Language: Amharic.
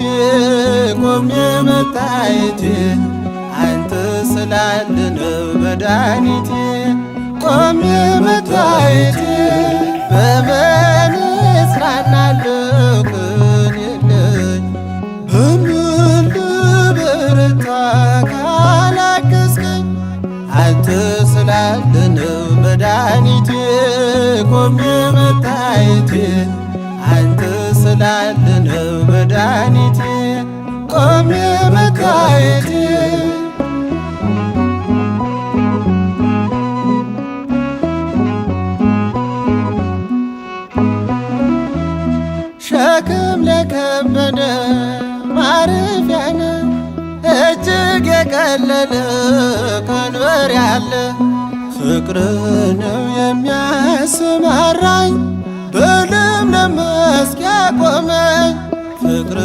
ቆሜ መታየቴ አንተ ስላለ ነው መድኃኒቴ። ቆሜ መታየቴ በምን እጽናናለሁ ቅን የለኝ በምን ልበረታ ካላገዝከኝ አንተ ስላለ ነው መድኃኒቴ። ቆሜ መታየቴ አንተ ስላለ ነው መድኃኒቴ። ቆሜ መታየቴ ሸክም ለከበደ ማረፊያ ነህ፣ እጅግ የቀለለ ቀንበር ያለ ፍቅር ነው የሚያሰማራኝ በለምለም መስክ ያቆመኝ ፍቅር